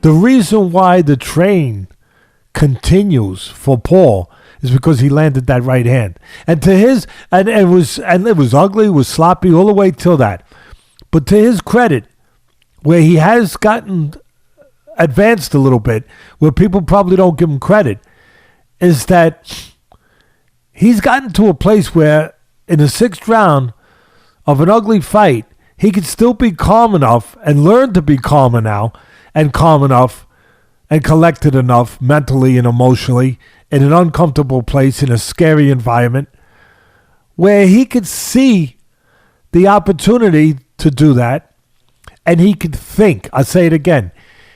The reason why the train continues for Paul is because he landed that right hand. And to his, and it was ugly, it was sloppy all the way till that. But to his credit, where he has gotten advanced a little bit, where people probably don't give him credit, is that he's gotten to a place where in the 6th round of an ugly fight, he could still be calm enough and learn to be calmer now and calm enough and collected enough mentally and emotionally in an uncomfortable place in a scary environment where he could see the opportunity to do that and he could think. I'll say it again.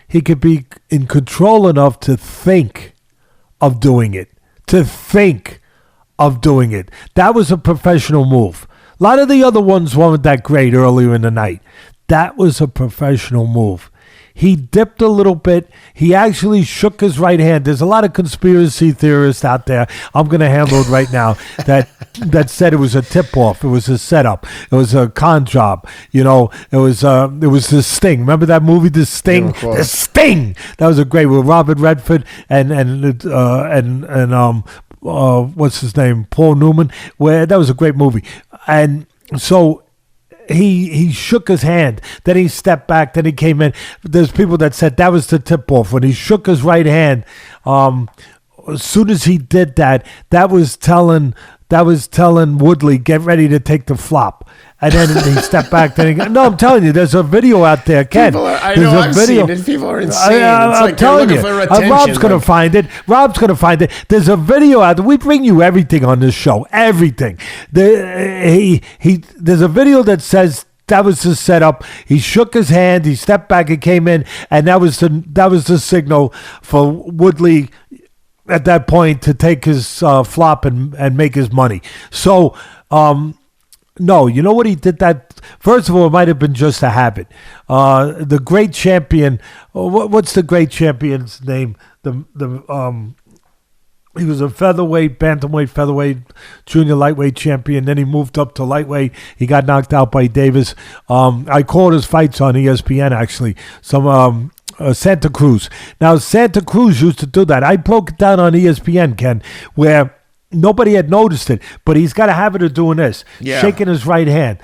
He could be in control enough to think of doing it. To think of doing it. That was a professional move. A lot of the other ones weren't that great earlier in the night. That was a professional move. He dipped a little bit. He actually shook his right hand. There's a lot of conspiracy theorists out there. I'm going to handle it right now that said it was a tip-off. It was a setup. It was a con job. You know, it was The Sting. Remember that movie, The Sting? Yeah, The Sting. That was a great with Robert Redford and what's his name? Paul Newman. Where that was a great movie. And so he shook his hand, then he stepped back, then he came in. There's people that said that was the tip-off. When he shook his right hand, as soon as he did that, that was telling Woodley, get ready to take the flop. And then he stepped back. No, I'm telling you, there's a video out there, Ken. I've seen it. People are insane. I'm telling you. Rob's going to find it. There's a video out there. We bring you everything on this show. Everything. There's a video that says that was the setup. He shook his hand. He stepped back and came in. And that was the signal for Woodley at that point to take his flop and make his money. So, no, you know what he did that? First of all, it might have been just a habit. The great champion, what's the great champion's name? He was a bantamweight, junior lightweight champion. Then he moved up to lightweight. He got knocked out by Davis. I called his fights on ESPN, actually. Santa Cruz. Now, Santa Cruz used to do that. I broke it down on ESPN, Ken, where nobody had noticed it, but he's got a habit of doing this. Yeah. Shaking his right hand.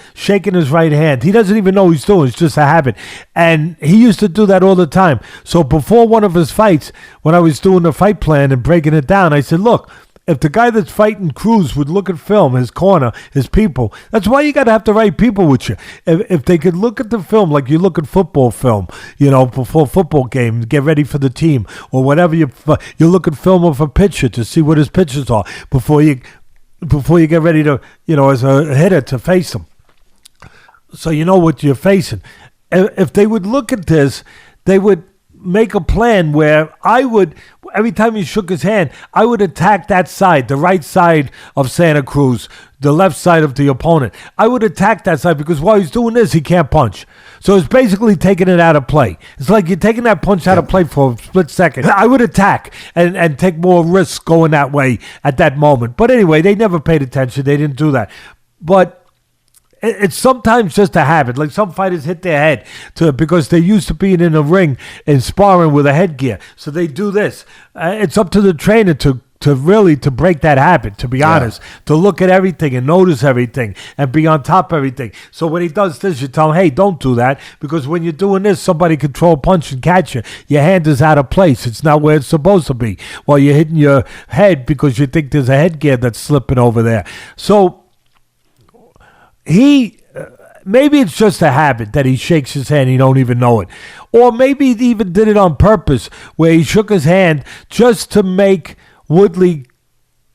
He doesn't even know what he's doing. It's just a habit. And he used to do that all the time. So before one of his fights, when I was doing the fight plan and breaking it down, I said, look, if the guy that's fighting Cruz would look at film, his corner, his people, that's why you got to have the right people with you. If they could look at the film like you look at football film, you know, before football game, get ready for the team or whatever, you look at film of a pitcher to see what his pitches are before you get ready to, you know, as a hitter to face them. So you know what you're facing. If they would look at this, they would make a plan where I would, every time he shook his hand, I would attack that side, the right side of Santa Cruz, the left side of the opponent. I would attack that side because while he's doing this, he can't punch. So it's basically taking it out of play. It's like you're taking that punch out of play for a split second. I would attack and take more risks going that way at that moment. But anyway, they never paid attention. They didn't do that. But it's sometimes just a habit. Like some fighters hit their head because they're used to being in a ring and sparring with a headgear. So they do this. It's up to the trainer to break that habit, to be honest, to look at everything and notice everything and be on top of everything. So when he does this, you tell him, hey, don't do that, because when you're doing this, somebody could throw a punch and catch you. Your hand is out of place. It's not where it's supposed to be. While you're hitting your head because you think there's a headgear that's slipping over there. So maybe it's just a habit that he shakes his hand, he don't even know it. Or maybe he even did it on purpose, where he shook his hand just to make Woodley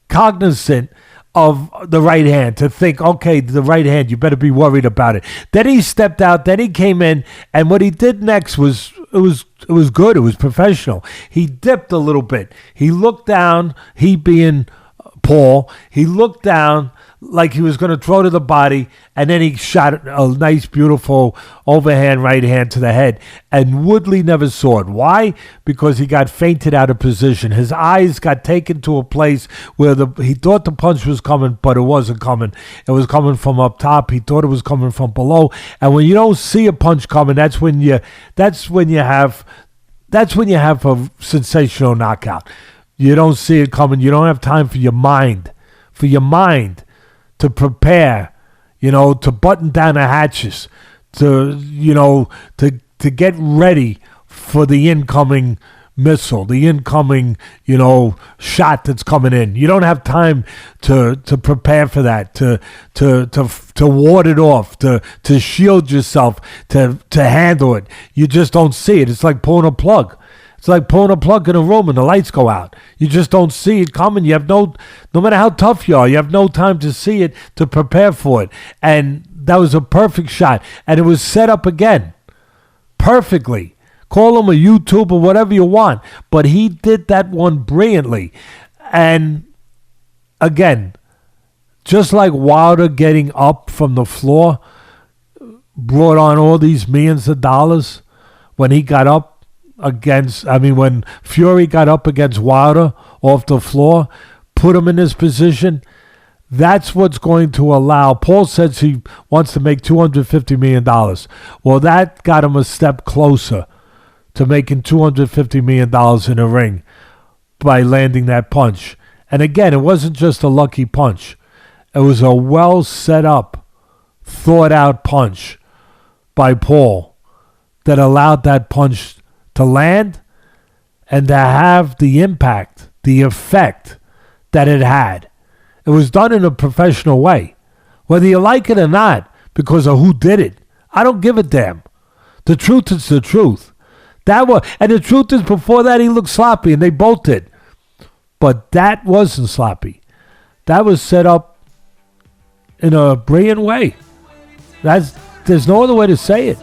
cognizant of the right hand, to think, okay, the right hand, you better be worried about it. Then he stepped out, then he came in, and what he did next was good, it was professional. He dipped a little bit. He looked down, he being Paul, he looked down like he was going to throw to the body, and then he shot a nice, beautiful overhand right hand to the head. And Woodley never saw it. Why? Because he got feinted out of position. His eyes got taken to a place where he thought the punch was coming, but it wasn't coming. It was coming from up top. He thought it was coming from below. And when you don't see a punch coming, that's when you have That's when you have a sensational knockout. You don't see it coming. You don't have time for your mind to prepare, to button down the hatches, to get ready for the incoming missile, the incoming, shot that's coming in. You don't have time to prepare for that, to ward it off, to shield yourself, to handle it. You just don't see it. It's like pulling a plug. It's like pulling a plug in a room and the lights go out. You just don't see it coming. You have no matter how tough you are, you have no time to see it, to prepare for it. And that was a perfect shot. And it was set up again perfectly. Call him a YouTuber, whatever you want. But he did that one brilliantly. And again, just like Wilder getting up from the floor brought on all these millions of dollars when he got up when Fury got up against Wilder off the floor, put him in this position, that's what's going to allow. Paul says he wants to make $250 million. Well, that got him a step closer to making $250 million in a ring by landing that punch. And again, it wasn't just a lucky punch. It was a well set up, thought out punch by Paul that allowed that punch to land and to have the impact, the effect that it had. It was done in a professional way. Whether you like it or not, because of who did it, I don't give a damn. The truth is the truth. And the truth is, before that, he looked sloppy, and they both did. But that wasn't sloppy. That was set up in a brilliant way. There's no other way to say it.